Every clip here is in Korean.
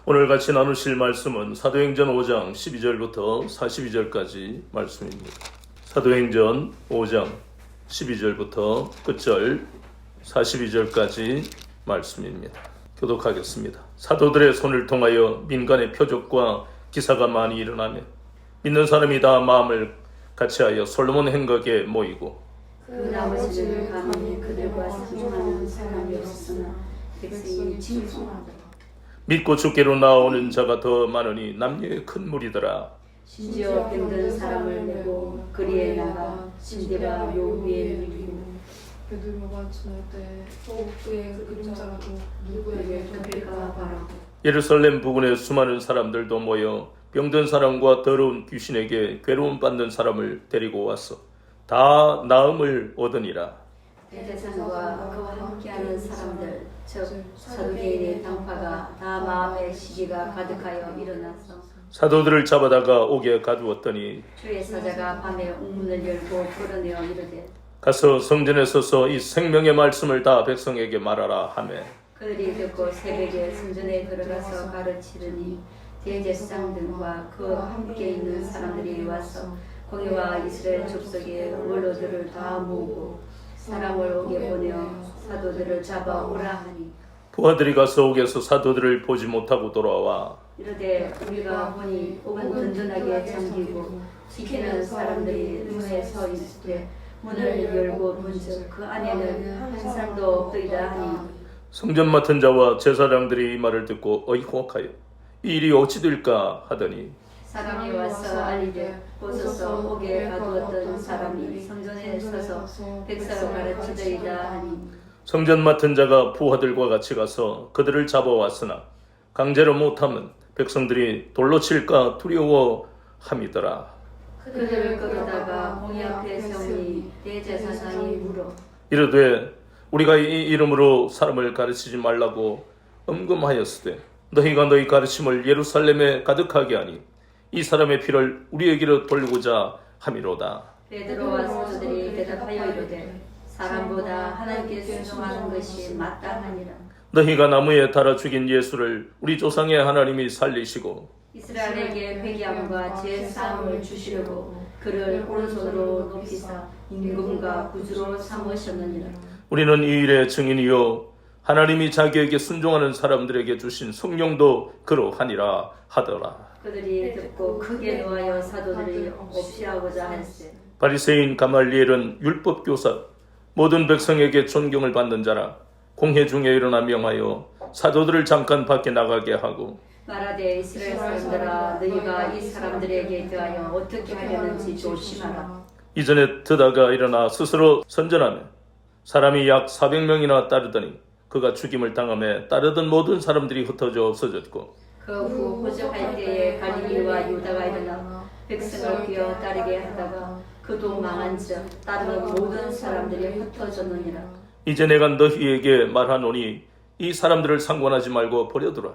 오늘 같이 나누실 말씀은 사도행전 5장 12절부터 42절까지 말씀입니다. 사도행전 5장 12절부터 끝절 42절까지 말씀입니다. 교독하겠습니다. 사도들의 손을 통하여 민간의 표적과 기사가 많이 일어나며 믿는 사람이 다 마음을 같이하여 솔로몬 행각에 모이고 그 나머지는 감히 그들과 상종하는 사람이 없었으나 백성이 칭송하더라. 믿고 주께로 나오는 자가 더 많으니 남녀의 큰 무리더라. 심지어 병든 사람을 메고 거리에 나가 침대와 묘 위에 누리고 베드로가 지날 때 그의 그림자라도 누구에게 덮일까 바라고 예루살렘 부근의 수많은 사람들도 모여 병든 사람과 더러운 귀신에게 괴로움 받는 사람을 데리고 왔어 다 나음을 얻으니라. 대제사장과 그와 함께하는 사람들 즉 사두개인의 당파가 다 마음의 시기가 가득하여 일어나서 사도들을 잡아다가 옥에 가두었더니 주의 사자가 밤에 옥문을 열고 끌어내어 이르되 가서 성전에 서서 이 생명의 말씀을 다 백성에게 말하라 하매 그들이 듣고 새벽에 성전에 들어가서 가르치르니 대제사장 등과 그와 함께 있는 사람들이 와서 공의와 이스라엘 족속의 원로들을 다 모으고 사람을 옥에 보내어 사도들을 잡아오라 하니 부하들이 가서 옥에서 사도들을 보지 못하고 돌아와 이르되 우리가 보니 옥은 든든하게 잠기고 지키는 사람들이 문에 서 있으되 문을 열고 본즉 그 안에는 한 사람도 없더이다 하니 성전 맡은 자와 제사장들이 이 말을 듣고 어이쿠악하여 이 일이 어찌 될까 하더니 사람이 와서 알리되 보소서 옥에 가두었던 사람이 성전에 서서 백성을 가르치더이다 하니 성전 맡은 자가 부하들과 같이 가서 그들을 잡아왔으나 강제로 못하면 백성들이 돌로 칠까 두려워함이더라. 그들을 끌어다가 공의 앞에 세우니 대제사장이 물어 이르되 우리가 이 이름으로 사람을 가르치지 말라고 엄금하였으되 너희가 너희 가르침을 예루살렘에 가득하게 하니 이 사람의 피를 우리에게로 돌리고자 함이로다. 베드로와 사도들이 대답하여 이르되 사람보다 하나님께 순종하는 것이 마땅하니라. 너희가 나무에 달아 죽인 예수를 우리 조상의 하나님이 살리시고 이스라엘에게 회개함과 제사함을 주시려고 그를 오른손으로 높이사 임금과 구주로 삼으셨느니라. 우리는 이 일의 증인이요 하나님이 자기에게 순종하는 사람들에게 주신 성령도 그러하니라 하더라. 그들이 듣고 크게 노하여 사도들이 없이하고자 할세. 바리새인 가말리엘은 율법 교사 모든 백성에게 존경을 받는 자라 공회 중에 일어나 명하여 사도들을 잠깐 밖에 나가게 하고 말하되 이스라엘 사람들아 너희가 이 사람들에게 대하여 어떻게 하려는지 조심하라. 이전에 드다가 일어나 스스로 선전하며 사람이 약 400명이나 따르더니 그가 죽임을 당하며 따르던 모든 사람들이 흩어져 없어졌고 그 후 호적할 때에 갈릴리와 유다가 일어나 백성을 귀어 따르게 하다가 그도 망한즉 따르는 모든 사람들이 흩어졌느니라. 이제 내가 너희에게 말하노니 이 사람들을 상관하지 말고 버려두라.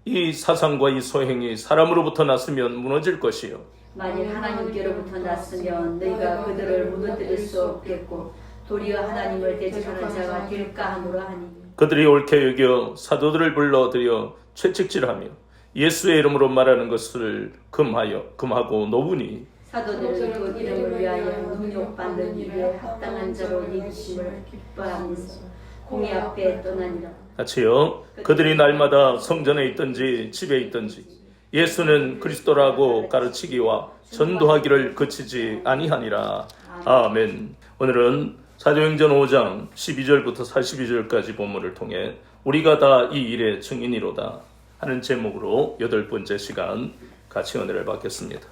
이 사상과 이 소행이 사람으로부터 났으면 무너질 것이요 만일 하나님께로부터 났으면 너희가 그들을 무너뜨릴 수 없겠고 도리어 하나님을 대적하는 자가 될까 하노라 하니 그들이 옳게 여겨 사도들을 불러들여 채찍질하며 예수의 이름으로 말하는 것을 금하고 놓으니 사도들은 그 이름을 위하여 능욕받는 일에 합당한 자로 여기심을 기뻐하면서 공의 앞에 떠나니라. 같이요. 그들이 날마다 성전에 있든지 집에 있든지 예수는 그리스도라고 가르치기와 전도하기를 그치지 아니하니라. 아멘. 오늘은 사도행전 5장 12절부터 42절까지 본문을 통해 우리가 다 이 일의 증인이로다 하는 제목으로 8번째 시간 같이 은혜를 받겠습니다.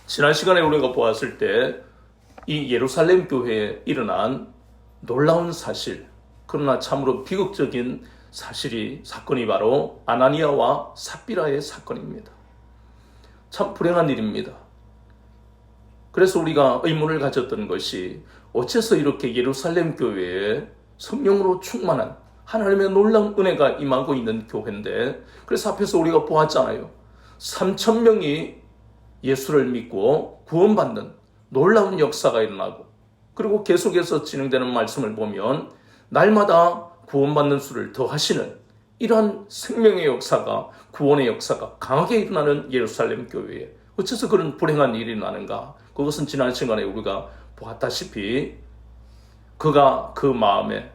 지난 시간에 우리가 보았을 때 이 예루살렘 교회에 일어난 놀라운 사실, 그러나 참으로 비극적인 사건이 바로 아나니아와 삽비라의 사건입니다. 참 불행한 일입니다. 그래서 우리가 의문을 가졌던 것이 어째서 이렇게 예루살렘 교회에 성령으로 충만한 하나님의 놀라운 은혜가 임하고 있는 교회인데, 그래서 앞에서 우리가 보았잖아요. 3,000명이 예수를 믿고 구원받는 놀라운 역사가 일어나고, 그리고 계속해서 진행되는 말씀을 보면 날마다 구원받는 수를 더하시는 이러한 생명의 역사가, 구원의 역사가 강하게 일어나는 예루살렘 교회에 어째서 그런 불행한 일이 나는가? 그것은 지난 시간에 우리가 보았다시피 그가 그 마음에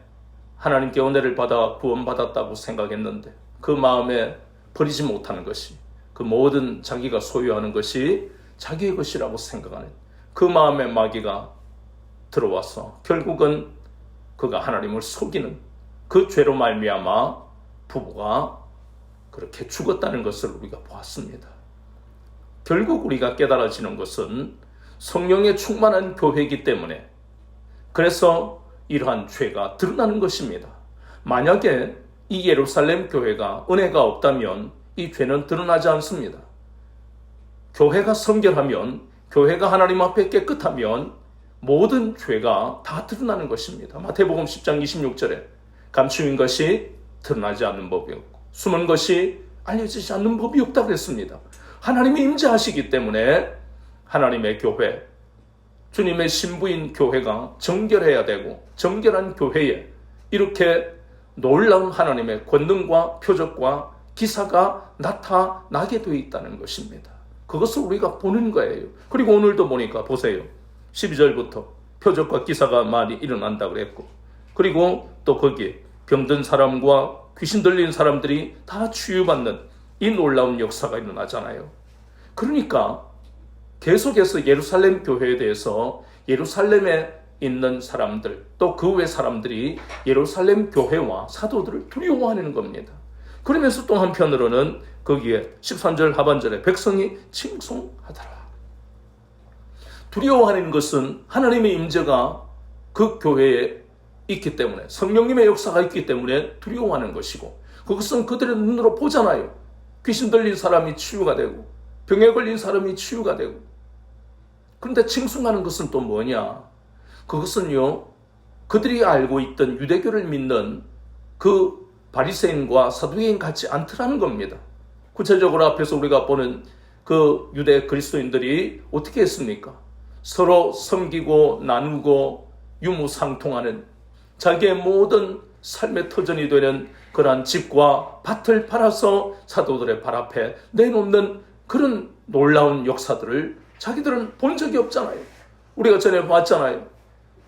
하나님께 은혜를 받아 구원받았다고 생각했는데 그 마음에 버리지 못하는 것이, 그 모든 자기가 소유하는 것이 자기의 것이라고 생각하는 그 마음에 마귀가 들어와서 결국은 그가 하나님을 속이는 그 죄로 말미암아 부부가 그렇게 죽었다는 것을 우리가 보았습니다. 결국 우리가 깨달아지는 것은 성령의 충만한 교회이기 때문에, 그래서 이러한 죄가 드러나는 것입니다. 만약에 이 예루살렘 교회가 은혜가 없다면 이 죄는 드러나지 않습니다. 교회가 성결하면, 교회가 하나님 앞에 깨끗하면 모든 죄가 다 드러나는 것입니다. 마태복음 10장 26절에 감추인 것이 드러나지 않는 법이 없고 숨은 것이 알려지지 않는 법이 없다고 그랬습니다. 하나님이 임재하시기 때문에 하나님의 교회, 주님의 신부인 교회가 정결해야 되고, 정결한 교회에 이렇게 놀라운 하나님의 권능과 표적과 기사가 나타나게 되어 있다는 것입니다. 그것을 우리가 보는 거예요. 그리고 오늘도 보니까 보세요. 12절부터 표적과 기사가 많이 일어난다고 그랬고, 그리고 또 거기에 병든 사람과 귀신 들린 사람들이 다 치유받는 이 놀라운 역사가 일어나잖아요. 그러니까 계속해서 예루살렘 교회에 대해서 예루살렘에 있는 사람들, 또 그 외 사람들이 예루살렘 교회와 사도들을 두려워하는 겁니다. 그러면서 또 한편으로는 거기에 13절 하반절에 백성이 칭송하더라. 두려워하는 것은 하나님의 임재가 그 교회에 있기 때문에, 성령님의 역사가 있기 때문에 두려워하는 것이고, 그것은 그들의 눈으로 보잖아요. 귀신 들린 사람이 치유가 되고 병에 걸린 사람이 치유가 되고. 그런데 칭송하는 것은 또 뭐냐? 그것은요, 그들이 알고 있던 유대교를 믿는 그 바리새인과 사두개인 같지 않더라는 겁니다. 구체적으로 앞에서 우리가 보는 그 유대 그리스도인들이 어떻게 했습니까? 서로 섬기고 나누고 유무상통하는, 자기의 모든 삶의 터전이 되는 그러한 집과 밭을 팔아서 사도들의 발 앞에 내놓는 그런 놀라운 역사들을 자기들은 본 적이 없잖아요. 우리가 전에 봤잖아요.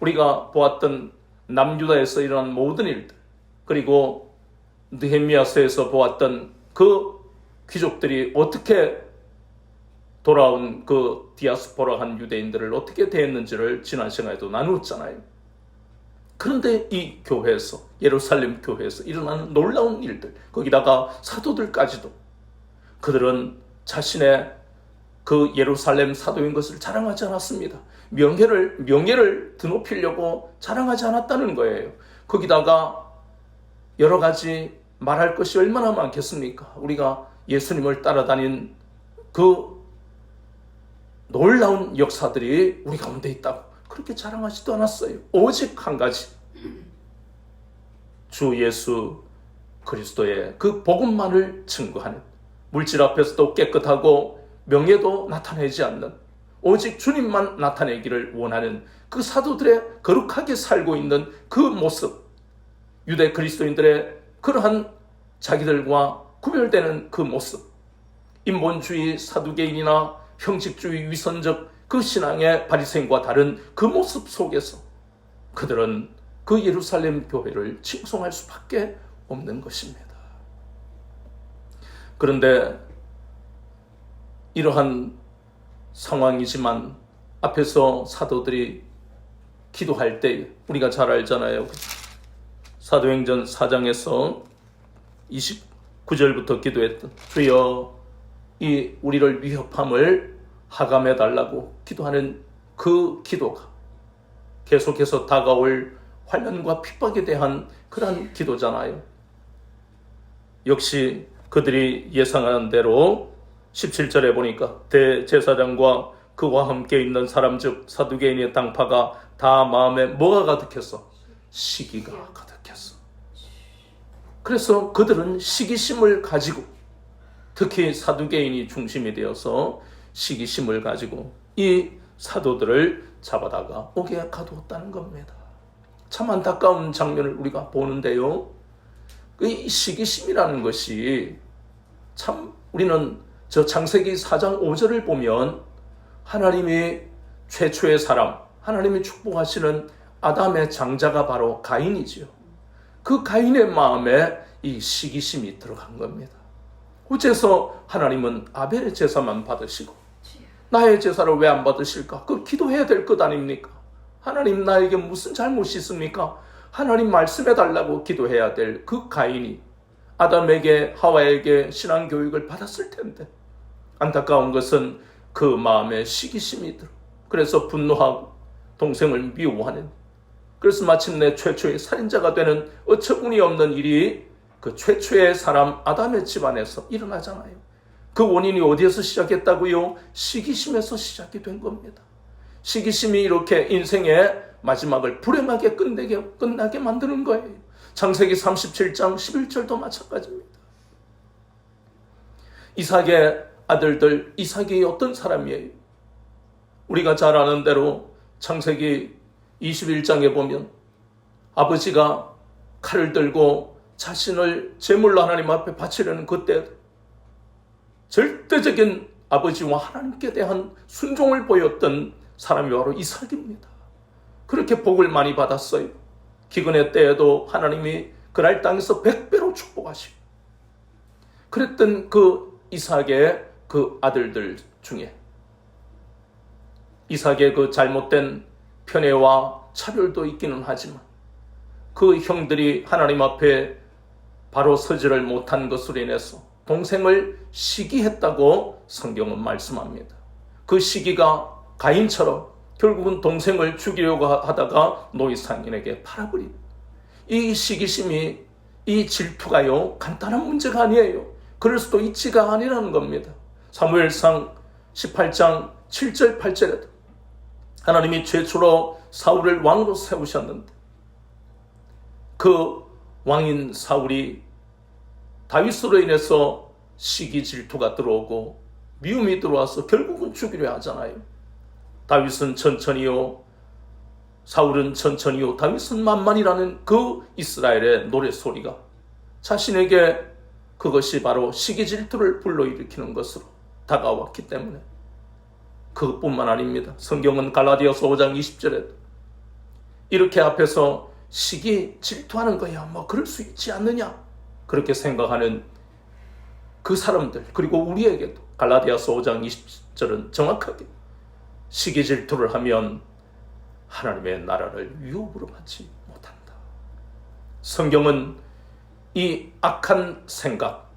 우리가 보았던 남유다에서 일어난 모든 일들, 그리고 느헤미야서에서 보았던 그 귀족들이 어떻게 돌아온 그 디아스포라한 유대인들을 어떻게 대했는지를 지난 시간에도 나누었잖아요. 그런데 이 교회에서, 예루살렘 교회에서 일어나는 놀라운 일들, 거기다가 사도들까지도 그들은 자신의 그 예루살렘 사도인 것을 자랑하지 않았습니다. 명예를 드높이려고 자랑하지 않았다는 거예요. 거기다가 여러 가지 말할 것이 얼마나 많겠습니까? 우리가 예수님을 따라다닌 그 놀라운 역사들이 우리 가운데 있다고 그렇게 자랑하지도 않았어요. 오직 한 가지, 주 예수 그리스도의 그 복음만을 증거하는, 물질 앞에서도 깨끗하고 명예도 나타내지 않는, 오직 주님만 나타내기를 원하는 그 사도들의 거룩하게 살고 있는 그 모습, 유대 그리스도인들의 그러한 자기들과 구별되는 그 모습, 인본주의 사두개인이나 형식주의 위선적 그 신앙의 바리새인과 다른 그 모습 속에서 그들은 그 예루살렘 교회를 칭송할 수밖에 없는 것입니다. 그런데 이러한 상황이지만 앞에서 사도들이 기도할 때 우리가 잘 알잖아요. 사도행전 4장에서 29절부터 기도했던 주여 이 우리를 위협함을 하감해 달라고 기도하는 그 기도가 계속해서 다가올 환난과 핍박에 대한 그러한 기도잖아요. 역시 그들이 예상하는 대로 17절에 보니까 대제사장과 그와 함께 있는 사람 즉 사두개인의 당파가 다 마음에 뭐가 가득했어? 시기가 가득했어. 그래서 그들은 시기심을 가지고, 특히 사두개인이 중심이 되어서 시기심을 가지고 이 사도들을 잡아다가 옥에 가두었다는 겁니다. 참 안타까운 장면을 우리가 보는데요. 이 시기심이라는 것이 참 우리는 저 창세기 4장 5절을 보면 하나님이 최초의 사람, 하나님이 축복하시는 아담의 장자가 바로 가인이지요. 그 가인의 마음에 이 시기심이 들어간 겁니다. 어째서 하나님은 아벨의 제사만 받으시고 나의 제사를 왜 안 받으실까? 그 기도해야 될 것 아닙니까? 하나님 나에게 무슨 잘못이 있습니까? 하나님 말씀해 달라고 기도해야 될 그 가인이 아담에게 하와에게 신앙교육을 받았을 텐데 안타까운 것은 그 마음에 시기심이 들어 그래서 분노하고 동생을 미워하는 그래서 마침내 최초의 살인자가 되는 어처구니 없는 일이 그 최초의 사람 아담의 집안에서 일어나잖아요. 그 원인이 어디에서 시작했다고요? 시기심에서 시작이 된 겁니다. 시기심이 이렇게 인생의 마지막을 불행하게 끝나게 만드는 거예요. 창세기 37장 11절도 마찬가지입니다. 이삭의 아들들, 이삭이 어떤 사람이에요? 우리가 잘 아는 대로 창세기 21장에 보면 아버지가 칼을 들고 자신을 제물로 하나님 앞에 바치려는 그때 절대적인 아버지와 하나님께 대한 순종을 보였던 사람이 바로 이삭입니다. 그렇게 복을 많이 받았어요. 기근의 때에도 하나님이 그날 땅에서 100배로 축복하시고 그랬던 그 이삭의 그 아들들 중에 이삭의 그 잘못된 편애와 차별도 있기는 하지만 그 형들이 하나님 앞에 바로 서지를 못한 것으로 인해서 동생을 시기했다고 성경은 말씀합니다. 그 시기가 가인처럼 결국은 동생을 죽이려고 하다가 노이상인에게 팔아버린 이 시기심이 이 질투가요 간단한 문제가 아니에요. 그럴 수도 있지가 아니라는 겁니다. 사무엘상 18장 7절 8절에도 하나님이 최초로 사울을 왕으로 세우셨는데 그 왕인 사울이 다윗으로 인해서 시기 질투가 들어오고 미움이 들어와서 결국은 죽이려 하잖아요. 다윗은 천천히요, 사울은 천천히요, 다윗은 만만이라는 그 이스라엘의 노래소리가 자신에게 그것이 바로 시기 질투를 불러일으키는 것으로 다가왔기 때문에 그것뿐만 아닙니다. 성경은 갈라디아서 5장 20절에 이렇게 앞에서 시기 질투하는 거야 뭐 그럴 수 있지 않느냐 그렇게 생각하는 그 사람들 그리고 우리에게도 갈라디아서 5장 20절은 정확하게 시기 질투를 하면 하나님의 나라를 유업으로 받지 못한다. 성경은 이 악한 생각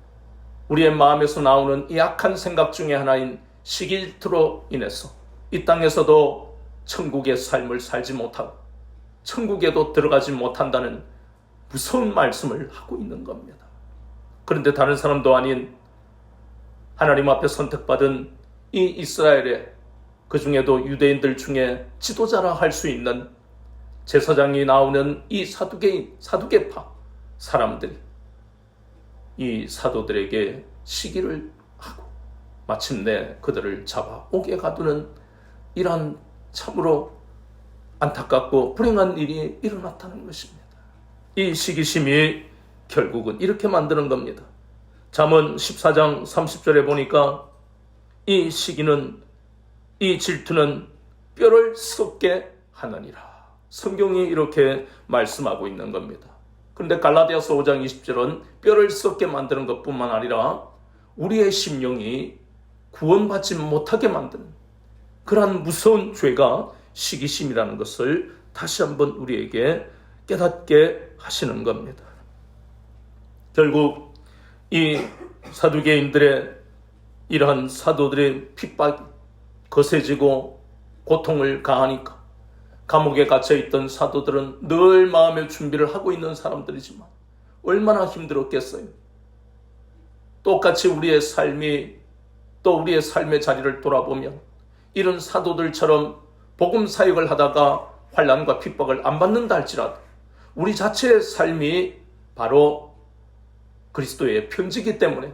우리의 마음에서 나오는 이 악한 생각 중에 하나인 시기 질투로 인해서 이 땅에서도 천국의 삶을 살지 못하고 천국에도 들어가지 못한다는 무서운 말씀을 하고 있는 겁니다. 그런데 다른 사람도 아닌 하나님 앞에 선택받은 이 이스라엘의 그 중에도 유대인들 중에 지도자라 할 수 있는 제사장이 나오는 이 사두개파 사람들이 이 사도들에게 시기를 하고 마침내 그들을 잡아 옥에 가두는 이러한 참으로 안타깝고 불행한 일이 일어났다는 것입니다. 이 시기심이 결국은 이렇게 만드는 겁니다. 잠언 14장 30절에 보니까 이 시기는 이 질투는 뼈를 썩게 하느니라. 성경이 이렇게 말씀하고 있는 겁니다. 그런데 갈라디아서 5장 20절은 뼈를 썩게 만드는 것뿐만 아니라 우리의 심령이 구원받지 못하게 만드는 그러한 무서운 죄가 시기심이라는 것을 다시 한번 우리에게 깨닫게 하시는 겁니다. 결국 이 사두개인들의 이러한 사도들의 핍박이 거세지고 고통을 가하니까 감옥에 갇혀있던 사도들은 늘 마음의 준비를 하고 있는 사람들이지만 얼마나 힘들었겠어요. 똑같이 우리의 삶이 또 우리의 삶의 자리를 돌아보면 이런 사도들처럼 복음 사역을 하다가 환난과 핍박을 안 받는다 할지라도 우리 자체의 삶이 바로 그리스도의 편지이기 때문에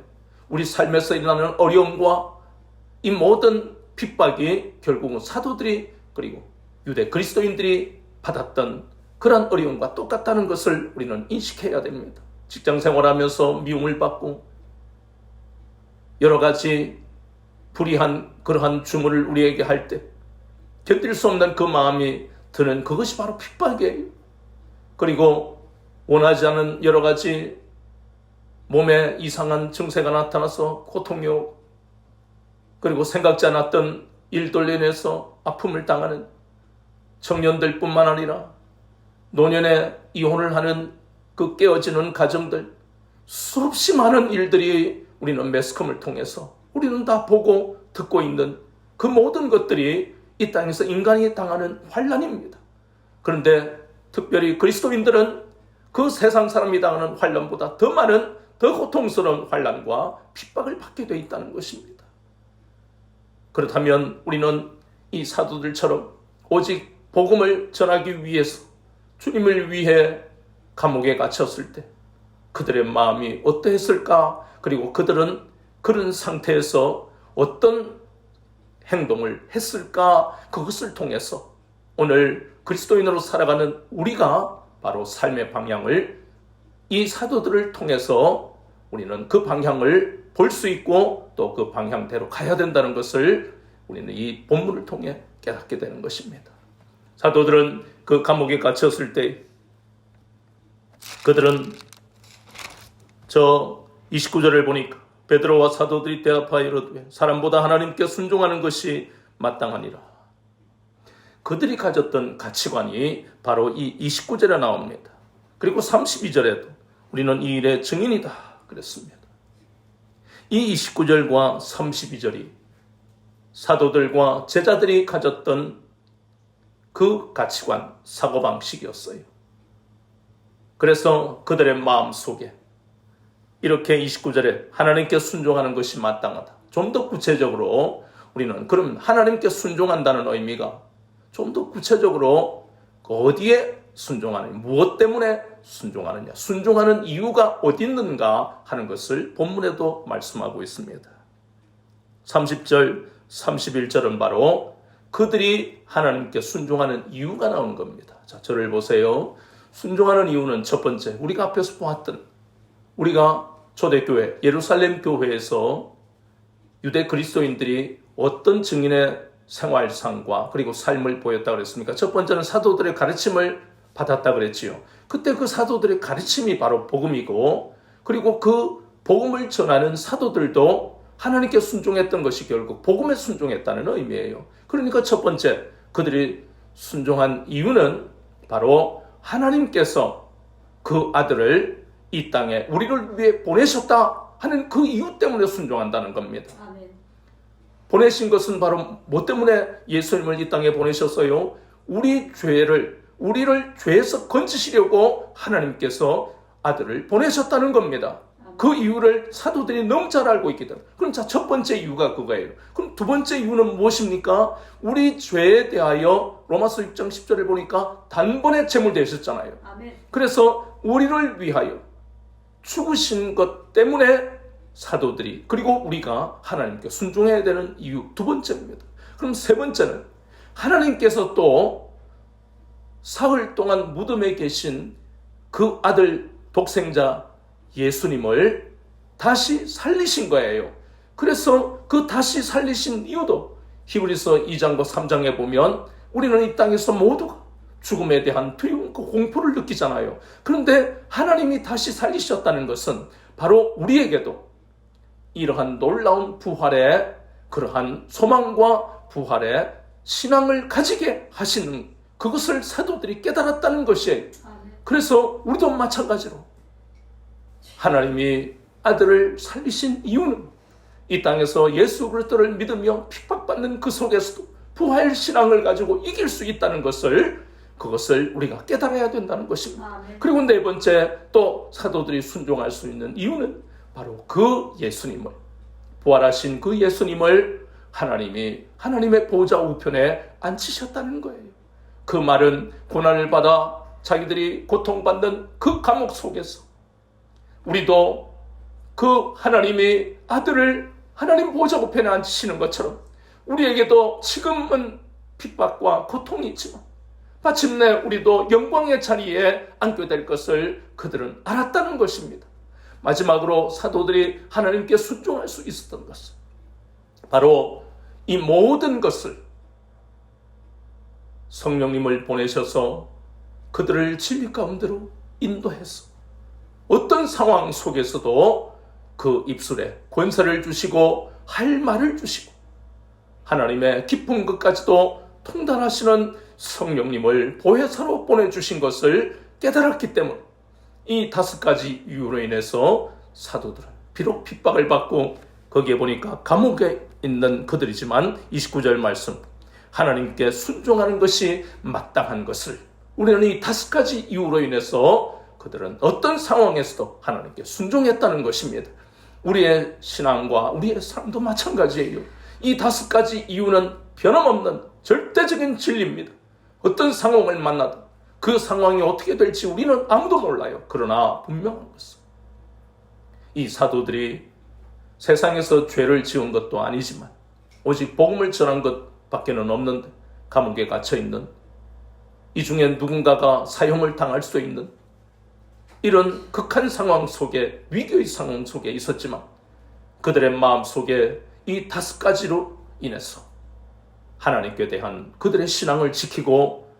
우리 삶에서 일어나는 어려움과 이 모든 핍박이 결국은 사도들이 그리고 유대 그리스도인들이 받았던 그런 어려움과 똑같다는 것을 우리는 인식해야 됩니다. 직장 생활하면서 미움을 받고 여러 가지 불의한 그러한 주문을 우리에게 할 때 견딜 수 없는 그 마음이 드는 그것이 바로 핍박이에요. 그리고 원하지 않은 여러 가지 몸에 이상한 증세가 나타나서 고통요, 그리고 생각지 않았던 일들로 인해서 아픔을 당하는 청년들뿐만 아니라 노년에 이혼을 하는 그 깨어지는 가정들, 수없이 많은 일들이 우리는 매스컴을 통해서 우리는 다 보고 듣고 있는 그 모든 것들이 이 땅에서 인간이 당하는 환난입니다. 그런데 특별히 그리스도인들은 그 세상 사람이 당하는 환난보다 더 많은 더 고통스러운 환난과 핍박을 받게 되어 있다는 것입니다. 그렇다면 우리는 이 사도들처럼 오직 복음을 전하기 위해서 주님을 위해 감옥에 갇혔을 때 그들의 마음이 어떠했을까? 그리고 그들은 그런 상태에서 어떤 행동을 했을까? 그것을 통해서 오늘 그리스도인으로 살아가는 우리가 바로 삶의 방향을 이 사도들을 통해서 우리는 그 방향을 볼 수 있고 또 그 방향대로 가야 된다는 것을 우리는 이 본문을 통해 깨닫게 되는 것입니다. 사도들은 그 감옥에 갇혔을 때 그들은 저 29절을 보니까 베드로와 사도들이 대답하여 이르되 사람보다 하나님께 순종하는 것이 마땅하니라. 그들이 가졌던 가치관이 바로 이 29절에 나옵니다. 그리고 32절에도 우리는 이 일의 증인이다 그랬습니다. 이 29절과 32절이 사도들과 제자들이 가졌던 그 가치관, 사고방식이었어요. 그래서 그들의 마음 속에 이렇게 29절에 하나님께 순종하는 것이 마땅하다. 좀 더 구체적으로 우리는 그럼 하나님께 순종한다는 의미가 좀 더 구체적으로 어디에 순종하느냐, 무엇 때문에 순종하느냐, 순종하는 이유가 어디 있는가 하는 것을 본문에도 말씀하고 있습니다. 30절, 31절은 바로 그들이 하나님께 순종하는 이유가 나오는 겁니다. 자, 저를 보세요. 순종하는 이유는 첫 번째, 우리가 앞에서 보았던 우리가 초대교회, 예루살렘 교회에서 유대 그리스도인들이 어떤 증인의 생활상과 그리고 삶을 보였다고 그랬습니까? 첫 번째는 사도들의 가르침을 받았다 그랬지요. 그때 그 사도들의 가르침이 바로 복음이고, 그리고 그 복음을 전하는 사도들도 하나님께 순종했던 것이 결국 복음에 순종했다는 의미예요. 그러니까 첫 번째, 그들이 순종한 이유는 바로 하나님께서 그 아들을 이 땅에 우리를 위해 보내셨다 하는 그 이유 때문에 순종한다는 겁니다. 아멘. 보내신 것은 바로 뭐 때문에 예수님을 이 땅에 보내셨어요? 우리를 죄에서 건지시려고 하나님께서 아들을 보내셨다는 겁니다. 그 이유를 사도들이 너무 잘 알고 있기 때문에. 그럼 자, 첫 번째 이유가 그거예요. 그럼 두 번째 이유는 무엇입니까? 우리 죄에 대하여 로마서 6장 10절을 보니까 단번에 제물되셨잖아요. 아멘. 그래서 우리를 위하여 죽으신 것 때문에 사도들이, 그리고 우리가 하나님께 순종해야 되는 이유 두 번째입니다. 그럼 세 번째는 하나님께서 또 사흘 동안 무덤에 계신 그 아들 독생자 예수님을 다시 살리신 거예요. 그래서 그 다시 살리신 이유도 히브리서 2장과 3장에 보면 우리는 이 땅에서 모두가 죽음에 대한 두려움, 그 공포를 느끼잖아요. 그런데 하나님이 다시 살리셨다는 것은 바로 우리에게도 이러한 놀라운 부활의 그러한 소망과 부활의 신앙을 가지게 하시는 그것을 사도들이 깨달았다는 것이에요. 그래서 우리도 마찬가지로 하나님이 아들을 살리신 이유는 이 땅에서 예수 그리스도를 믿으며 핍박받는 그 속에서도 부활 신앙을 가지고 이길 수 있다는 것을, 그것을 우리가 깨달아야 된다는 것입니다. 그리고 네 번째, 또 사도들이 순종할 수 있는 이유는 바로 그 예수님을, 부활하신 그 예수님을 하나님이 하나님의 보좌 우편에 앉히셨다는 거예요. 그 말은 고난을 받아 자기들이 고통받는 그 감옥 속에서 우리도 그 하나님이 아들을 하나님 보좌 우편에 앉히시는 것처럼 우리에게도 지금은 핍박과 고통이 있지만 마침내 우리도 영광의 자리에 앉게 될 것을 그들은 알았다는 것입니다. 마지막으로 사도들이 하나님께 순종할 수 있었던 것은 바로 이 모든 것을 성령님을 보내셔서 그들을 진리 가운데로 인도해서 어떤 상황 속에서도 그 입술에 권세를 주시고 할 말을 주시고 하나님의 깊은 것까지도 통달하시는 성령님을 보혜사로 보내주신 것을 깨달았기 때문 이 5가지 이유로 인해서 사도들은 비록 핍박을 받고 거기에 보니까 감옥에 있는 그들이지만 29절 말씀 하나님께 순종하는 것이 마땅한 것을 우리는 이 5가지 이유로 인해서 그들은 어떤 상황에서도 하나님께 순종했다는 것입니다. 우리의 신앙과 우리의 삶도 마찬가지예요. 이 5가지 이유는 변함없는 절대적인 진리입니다. 어떤 상황을 만나든 그 상황이 어떻게 될지 우리는 아무도 몰라요. 그러나 분명한 것은 이 사도들이 세상에서 죄를 지은 것도 아니지만 오직 복음을 전한 것밖에는 없는데 감옥에 갇혀있는 이 중에 누군가가 사형을 당할 수 있는 이런 극한 상황 속에 위기의 상황 속에 있었지만 그들의 마음 속에 이 5가지로 인해서 하나님께 대한 그들의 신앙을 지키고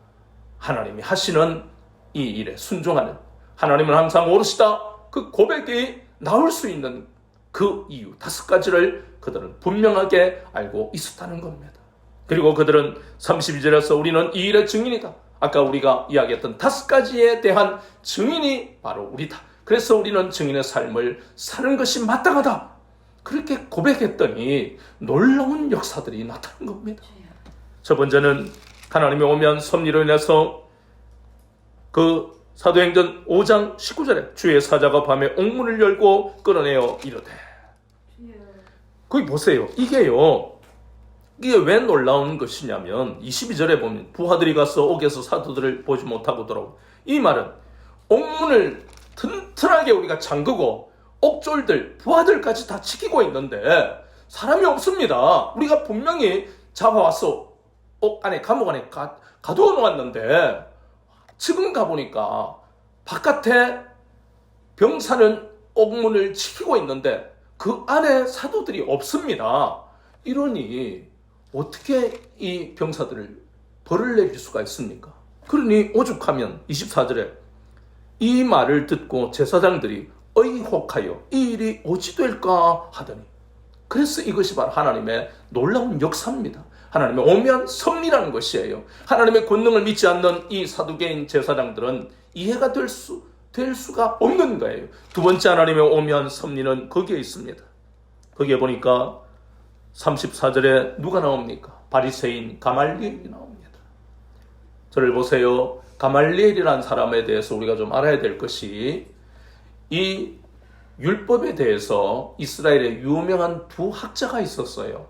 하나님이 하시는 이 일에 순종하는 하나님은 항상 옳으시다 그 고백이 나올 수 있는 그 이유 5가지를 그들은 분명하게 알고 있었다는 겁니다. 그리고 그들은 32절에서 우리는 이 일의 증인이다. 아까 우리가 이야기했던 5가지에 대한 증인이 바로 우리다. 그래서 우리는 증인의 삶을 사는 것이 마땅하다. 그렇게 고백했더니 놀라운 역사들이 나타난 겁니다. 첫 번째는 하나님이 오면 섭리로 인해서 그 사도행전 5장 19절에 주의 사자가 밤에 옥문을 열고 끌어내어 이르되 거기 보세요. 이게 왜 놀라운 것이냐면 22절에 보면 부하들이 가서 옥에서 사도들을 보지 못하고 돌아오고 이 말은 옥문을 튼튼하게 우리가 잠그고 옥졸들 부하들까지 다 지키고 있는데 사람이 없습니다. 우리가 분명히 잡아와서 옥 안에 감옥 안에 가두어 놓았는데 지금 가보니까 바깥에 병사는 옥문을 지키고 있는데 그 안에 사도들이 없습니다. 이러니 어떻게 이 병사들을 벌을 내릴 수가 있습니까? 그러니 오죽하면 24절에 이 말을 듣고 제사장들이 의혹하여 이 일이 어찌 될까 하더니 그래서 이것이 바로 하나님의 놀라운 역사입니다. 하나님의 오묘한 섭리라는 것이에요. 하나님의 권능을 믿지 않는 이 사두개인 제사장들은 이해가 될 수가 없는 거예요. 두 번째 하나님의 오묘한 섭리는 거기에 있습니다. 거기에 보니까 34절에 누가 나옵니까? 바리새인 가말리엘이 나옵니다. 저를 보세요. 가말리엘이라는 사람에 대해서 우리가 좀 알아야 될 것이 이 율법에 대해서 이스라엘에 유명한 두 학자가 있었어요.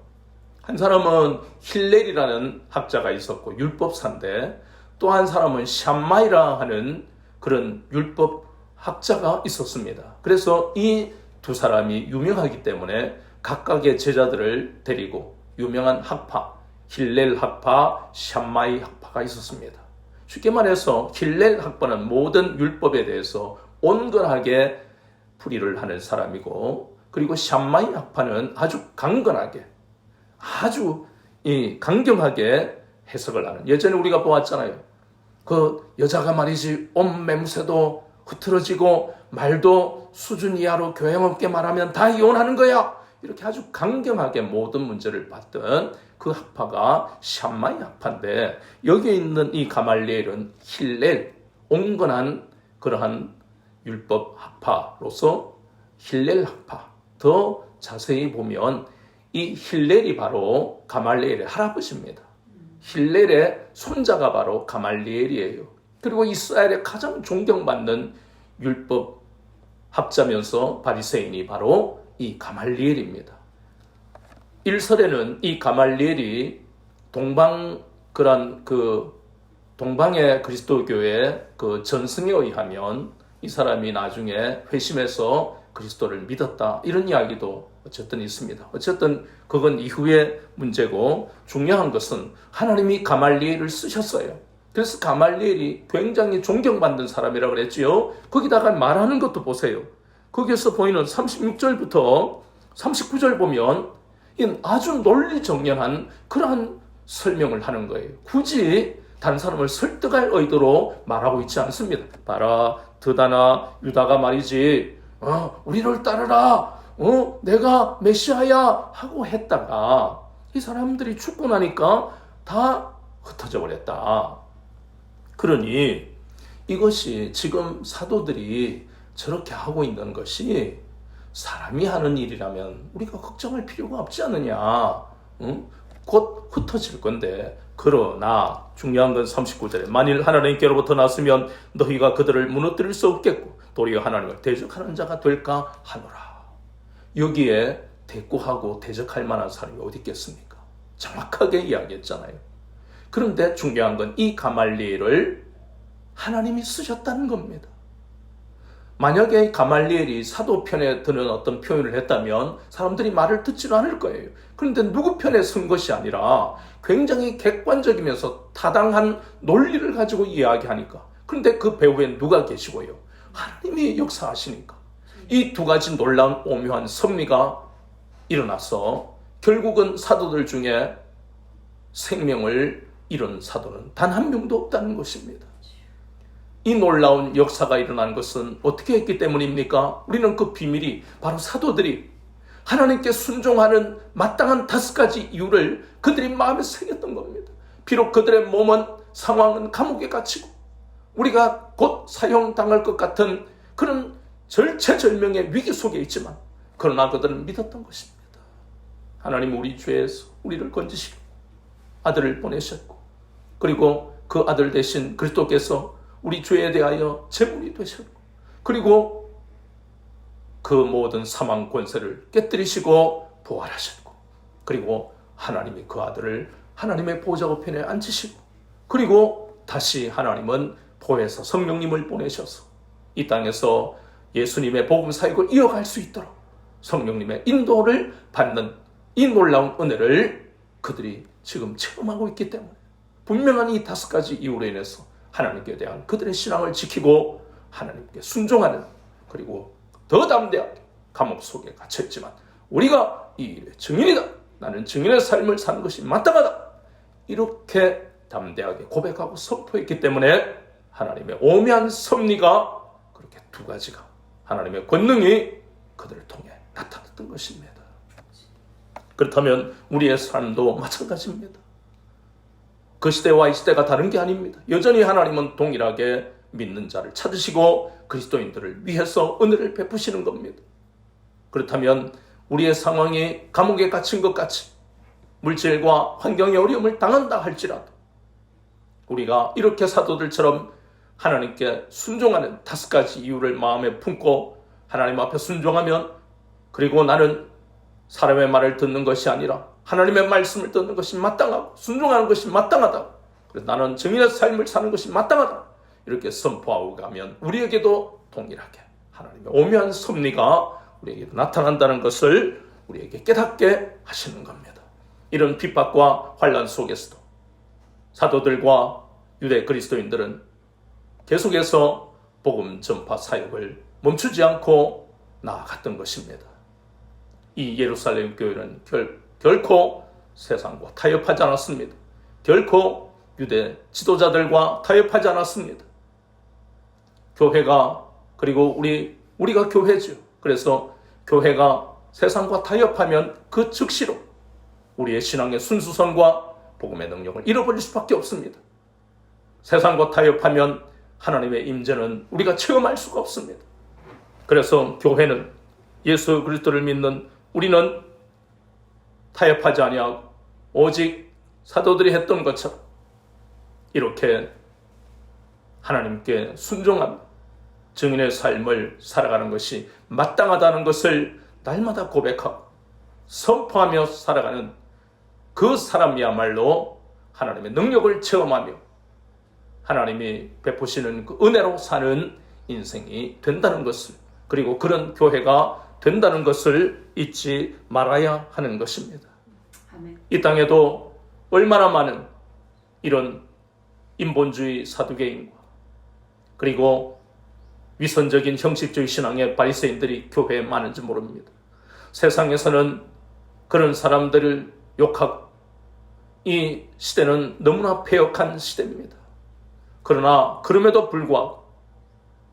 한 사람은 힐렐이라는 학자가 있었고 율법사인데 또 한 사람은 샴마이라 하는 그런 율법 학자가 있었습니다. 그래서 이 두 사람이 유명하기 때문에 각각의 제자들을 데리고 유명한 학파, 힐렐 학파, 샴마이 학파가 있었습니다. 쉽게 말해서 힐렐 학파는 모든 율법에 대해서 온건하게 풀이를 하는 사람이고 그리고 샴마이 학파는 아주 강건하게 아주 강경하게 해석을 하는 예전에 우리가 보았잖아요. 그 여자가 말이지 옷 매무새도 흐트러지고 말도 수준 이하로 교양 없게 말하면 다 이혼하는 거야. 이렇게 아주 강경하게 모든 문제를 봤던 그 학파가 샴마이 학파인데 여기에 있는 이 가말리엘은 힐렐 온건한 그러한 율법 학파로서 힐렐 학파 더 자세히 보면 이 힐렐이 바로 가말리엘의 할아버지입니다. 힐렐의 손자가 바로 가말리엘이에요. 그리고 이스라엘의 가장 존경받는 율법 학자면서 바리새인이 바로 이 가말리엘입니다. 일설에는 이 가말리엘이 동방의 그리스도교의 그 전승에 의하면 이 사람이 나중에 회심해서 그리스도를 믿었다 이런 이야기도 어쨌든 있습니다. 어쨌든 그건 이후의 문제고 중요한 것은 하나님이 가말리엘을 쓰셨어요. 그래서 가말리엘이 굉장히 존경받는 사람이라고 그랬지요. 거기다가 말하는 것도 보세요. 거기에서 보이는 36절부터 39절 보면 아주 논리정연한 그러한 설명을 하는 거예요. 굳이 다른 사람을 설득할 의도로 말하고 있지 않습니다. 봐라, 드다나 유다가 말이지, 우리를 따르라, 내가 메시아야 하고 했다가 이 사람들이 죽고 나니까 다 흩어져 버렸다. 그러니 이것이 지금 사도들이 저렇게 하고 있는 것이 사람이 하는 일이라면 우리가 걱정할 필요가 없지 않느냐. 곧 흩어질 건데. 그러나 중요한 건 39절에 만일 하나님께로부터 났으면 너희가 그들을 무너뜨릴 수 없겠고 도리어 하나님을 대적하는 자가 될까 하노라. 여기에 대꾸하고 대적할 만한 사람이 어디 있겠습니까? 정확하게 이야기했잖아요. 그런데 중요한 건 이 가말리엘을 하나님이 쓰셨다는 겁니다. 만약에 가말리엘이 사도 편에 드는 어떤 표현을 했다면 사람들이 말을 듣지는 않을 거예요. 그런데 누구 편에 쓴 것이 아니라 굉장히 객관적이면서 타당한 논리를 가지고 이야기하니까. 그런데 그 배후에 누가 계시고요? 하나님이 역사하시니까. 이 두 가지 놀라운 오묘한 섭리가 일어나서 결국은 사도들 중에 생명을 잃은 사도는 단 한 명도 없다는 것입니다. 이 놀라운 역사가 일어난 것은 어떻게 했기 때문입니까? 우리는 그 비밀이 바로 사도들이 하나님께 순종하는 마땅한 5가지 이유를 그들이 마음에 새겼던 겁니다. 비록 그들의 몸은 상황은 감옥에 갇히고 우리가 곧 사형당할 것 같은 그런 절체절명의 위기 속에 있지만 그러나 그들은 믿었던 것입니다. 하나님 우리 죄에서 우리를 건지시고 아들을 보내셨고 그리고 그 아들 대신 그리스도께서 우리 죄에 대하여 제물이 되셨고 그리고 그 모든 사망 권세를 깨뜨리시고 부활하셨고 그리고 하나님이 그 아들을 하나님의 보좌 우편에 앉히시고 그리고 다시 하나님은 보혜사 성령님을 보내셔서 이 땅에서 예수님의 복음 사역을 이어갈 수 있도록 성령님의 인도를 받는 이 놀라운 은혜를 그들이 지금 체험하고 있기 때문에 분명한 이 5가지 이유로 인해서 하나님께 대한 그들의 신앙을 지키고 하나님께 순종하는 그리고 더 담대하게 감옥 속에 갇혔지만 우리가 이 일의 증인이다. 나는 증인의 삶을 사는 것이 마땅하다. 이렇게 담대하게 고백하고 선포했기 때문에 하나님의 오묘한 섭리가 그렇게 2가지가 하나님의 권능이 그들을 통해 나타났던 것입니다. 그렇다면 우리의 삶도 마찬가지입니다. 그 시대와 이 시대가 다른 게 아닙니다. 여전히 하나님은 동일하게 믿는 자를 찾으시고 그리스도인들을 위해서 은혜를 베푸시는 겁니다. 그렇다면 우리의 상황이 감옥에 갇힌 것 같이 물질과 환경의 어려움을 당한다 할지라도 우리가 이렇게 사도들처럼 하나님께 순종하는 5가지 이유를 마음에 품고 하나님 앞에 순종하면 그리고 나는 사람의 말을 듣는 것이 아니라 하나님의 말씀을 듣는 것이 마땅하고 순종하는 것이 마땅하다. 그래서 나는 증인의 삶을 사는 것이 마땅하다. 이렇게 선포하고 가면 우리에게도 동일하게 하나님의 오묘한 섭리가 우리에게 나타난다는 것을 우리에게 깨닫게 하시는 겁니다. 이런 핍박과 환난 속에서도 사도들과 유대 그리스도인들은 계속해서 복음 전파 사역을 멈추지 않고 나아갔던 것입니다. 이 예루살렘 교회는 결코 세상과 타협하지 않았습니다. 결코 유대 지도자들과 타협하지 않았습니다. 교회가 그리고 우리가 교회죠. 그래서 교회가 세상과 타협하면 그 즉시로 우리의 신앙의 순수성과 복음의 능력을 잃어버릴 수밖에 없습니다. 세상과 타협하면 하나님의 임재는 우리가 체험할 수가 없습니다. 그래서 교회는 예수 그리스도를 믿는 우리는 타협하지 아니하고 오직 사도들이 했던 것처럼 이렇게 하나님께 순종한 증인의 삶을 살아가는 것이 마땅하다는 것을 날마다 고백하고 선포하며 살아가는 그 사람이야말로 하나님의 능력을 체험하며 하나님이 베푸시는 그 은혜로 사는 인생이 된다는 것을 그리고 그런 교회가 된다는 것을 잊지 말아야 하는 것입니다. 아멘. 이 땅에도 얼마나 많은 이런 인본주의 사두개인과 그리고 위선적인 형식주의 신앙의 바리새인들이 교회에 많은지 모릅니다. 세상에서는 그런 사람들을 욕하고 이 시대는 너무나 패역한 시대입니다. 그러나 그럼에도 불구하고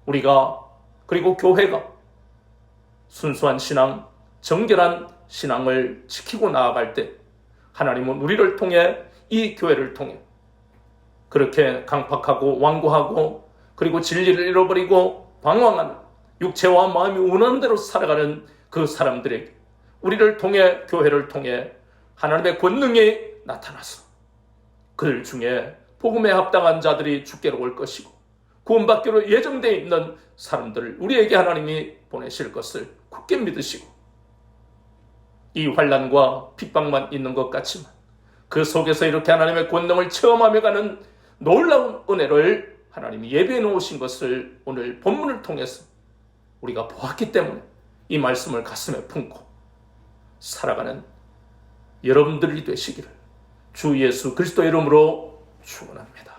우리가 그리고 교회가 순수한 신앙, 정결한 신앙을 지키고 나아갈 때 하나님은 우리를 통해 이 교회를 통해 그렇게 강팍하고 완고하고 그리고 진리를 잃어버리고 방황하는 육체와 마음이 원하는 대로 살아가는 그 사람들에게 우리를 통해 교회를 통해 하나님의 권능이 나타나서 그들 중에 복음에 합당한 자들이 주께로 올 것이고 구원받기로 예정되어 있는 사람들을 우리에게 하나님이 보내실 것을 굳게 믿으시고 이 환난과 핍박만 있는 것 같지만 그 속에서 이렇게 하나님의 권능을 체험하며 가는 놀라운 은혜를 하나님이 예비해 놓으신 것을 오늘 본문을 통해서 우리가 보았기 때문에 이 말씀을 가슴에 품고 살아가는 여러분들이 되시기를 주 예수 그리스도 이름으로 축원합니다.